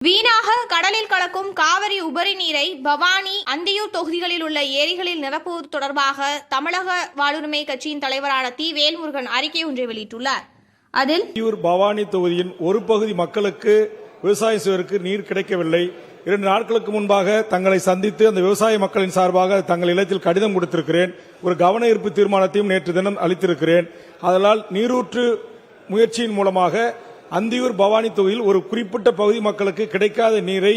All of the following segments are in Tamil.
வீணாக கடலில் கலக்கும் காவிரி உபரி நீரை பவானி, அந்தியூர் தொகுதிகளில் உள்ள ஏரிகளில் நிரப்புவது தொடர்பாக தமிழக வாழ்வுரிமை கட்சியின் தலைவரான தி. வேல்முருகன் அறிக்கை ஒன்றை வெளியிட்டுள்ளார். அதில் பவானி தொகுதியின் ஒரு பகுதி மக்களுக்கு விவசாயம் செய்வதற்கு நீர் கிடைக்கவில்லை. 2 நாட்களுக்கு முன்பாக தங்களை சந்தித்து அந்த விவசாய மக்களின் சார்பாக தங்கள் இல்லத்தில் கடிதம் கொடுத்திருக்கிறேன். ஒரு கவன ஈர்ப்பு தீர்மானத்தையும் நேற்று தினம் அளித்திருக்கிறேன். அதனால் நீரூற்று முயற்சியின் மூலமாக அந்தியூர் பவானி தொகுதியில் ஒரு குறிப்பிட்ட பகுதி மக்களுக்கு கிடைக்காத நீரை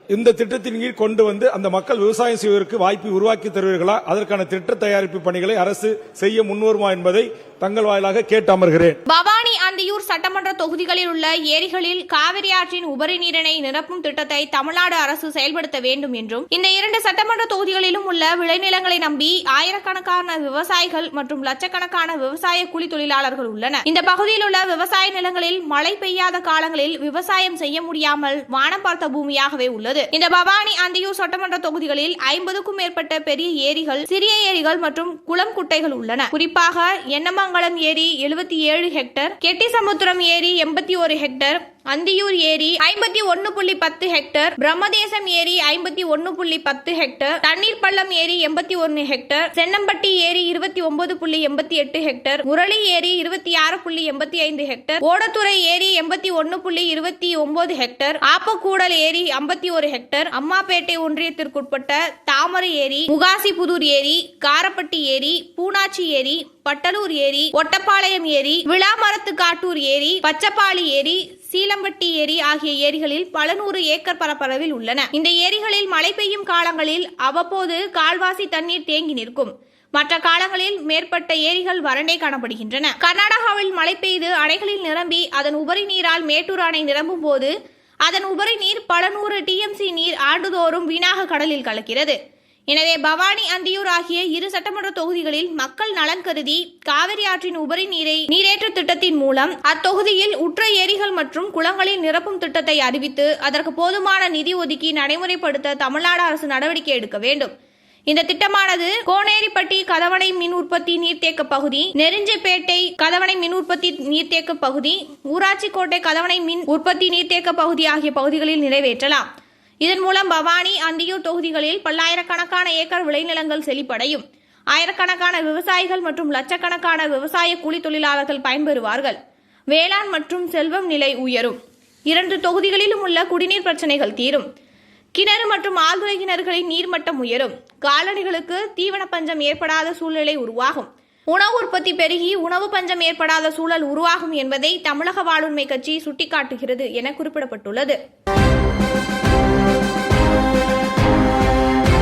இந்த திட்டத்தின் கீழ் கொண்டு வந்து அந்த மக்கள் விவசாயம் செய்வதற்கு வாய்ப்பை உருவாக்கி தருவீர்களா? அதற்கான திட்ட தயாரிப்பு பணிகளை அரசு செய்ய முன்வருமா என்பதை தங்கள் வாயிலாக கேட்டு அமர்கிறேன். பவானி, அந்தியூர் சட்டமன்ற தொகுதிகளில் உள்ள ஏரிகளில் காவிரி ஆற்றின் உபரி நீரினை நிரப்பும் திட்டத்தை தமிழ்நாடு அரசு செயல்படுத்த வேண்டும் என்றும், இந்த 2 சட்டமன்ற தொகுதிகளிலும் உள்ள விளைநிலங்களை நம்பி ஆயிரக்கணக்கான விவசாயிகள் மற்றும் லட்சக்கணக்கான விவசாய கூலி தொழிலாளர்கள் உள்ளனர். இந்த பகுதியில் உள்ள விவசாய நிலங்களில் மழை பெய்யாத காலங்களில் விவசாயம் செய்ய முடியாமல் வானம் பார்த்த பூமியாகவே உள்ளது. இந்த பவானி, அந்தியூர் சட்டமன்ற தொகுதிகளில் 50க்கும் மேற்பட்ட பெரிய ஏரிகள், சிறிய ஏரிகள் மற்றும் குளம், குட்டைகள் உள்ளன. குறிப்பாக எண்ணமங்கலம் ஏரி 77 ஹெக்டேர், கெட்டிசமுத்திரம் ஏரி 81 ஹெக்டேர், அந்தியூர் ஏரி 51.10 ஹெக்டேர், பிரம்மதேசம் ஏரி 51.10 ஹெக்டேர், தண்ணீர் பள்ளம் ஏரி 81 ஹெக்டேர், சென்னம்பட்டி ஏரி 29.88 ஹெக்டேர், முரளி ஏரி 26.85 ஹெக்டேர், ஓடத்துறை ஏரி 81.29 ஹெக்டேர், ஆப்பக்கூடல் ஏரி 51 ஹெக்டேர், அம்மாப்பேட்டை ஒன்றியத்திற்குட்பட்ட தாமரை ஏரி, முகாசிபுதூர் ஏரி, காரப்பட்டி ஏரி, பூனாச்சி ஏரி, பட்டலூர் ஏரி, ஒட்டப்பாளையம் ஏரி, விளாமரத்து காட்டூர் ஏரி, பச்சப்பாளி ஏரி, சீலம்பட்டி ஏரி ஆகிய ஏரிகளில் பல 100 ஏக்கர் பரப்பளவில் உள்ளன. இந்த ஏரிகளில் மழை பெய்யும் காலங்களில் அவ்வப்போது கால்வாசி தண்ணீர் தேங்கி நிற்கும். மற்ற காலங்களில் மேற்பட்ட ஏரிகள் வறண்டே காணப்படுகின்றன. கர்நாடகாவில் மழை பெய்து அணைகளில் நிரம்பி அதன் உபரி நீரால் மேட்டூர் அணை நிரம்பும் போது அதன் உபரி நீர் பல 100 TMC நீர் ஆண்டுதோறும் வீணாக கடலில் கலக்கிறது. எனவே பவானி, அந்தியூர் ஆகிய 2 சட்டமன்ற தொகுதிகளில் மக்கள் நலன் கருதி காவிரி ஆற்றின் உபரி நீரை நீரேற்று திட்டத்தின் மூலம் அத்தொகுதியில் உற்ற ஏரிகள் மற்றும் குளங்களில் நிரப்பும் திட்டத்தை அறிவித்து அதற்கு போதுமான நிதி ஒதுக்கி நடைமுறைப்படுத்த தமிழ்நாடு அரசு நடவடிக்கை எடுக்க வேண்டும். இந்த திட்டமானது கோனேரிப்பட்டி கதவணை மின் உற்பத்தி நீர்த்தேக்க பகுதி, நெருஞ்சப்பேட்டை கதவணை மின் உற்பத்தி நீர்த்தேக்க பகுதி, ஊராட்சிக்கோட்டை கதவணை மின் உற்பத்தி நீர்த்தேக்க பகுதி ஆகிய பகுதிகளில் நிறைவேற்றலாம். இதன் மூலம் பவானி, அந்தியூர் தொகுதிகளில் பல்லாயிரக்கணக்கான ஏக்கர் விளைநிலங்கள் செழிப்படையும். ஆயிரக்கணக்கான விவசாயிகள் மற்றும் லட்சக்கணக்கான விவசாய கூலி தொழிலாளர்கள் பயன்பெறுவார்கள். வேளாண் மற்றும் செல்வம் நிலை உயரும். 2 தொகுதிகளிலும் உள்ள குடிநீர் பிரச்சனைகள் தீரும். கிணறு மற்றும் ஆழ்துளை கிணறுகளின் நீர்மட்டம் உயரும். கால்நடைகளுக்கு தீவன பஞ்சம் ஏற்படாத சூழ்நிலை உருவாகும். உணவு உற்பத்தி பெருகி உணவு பஞ்சம் ஏற்படாத சூழல் உருவாகும் என்பதை தமிழக வாழ்வுரிமை கட்சி சுட்டிக்காட்டுகிறது என குறிப்பிடப்பட்டுள்ளது.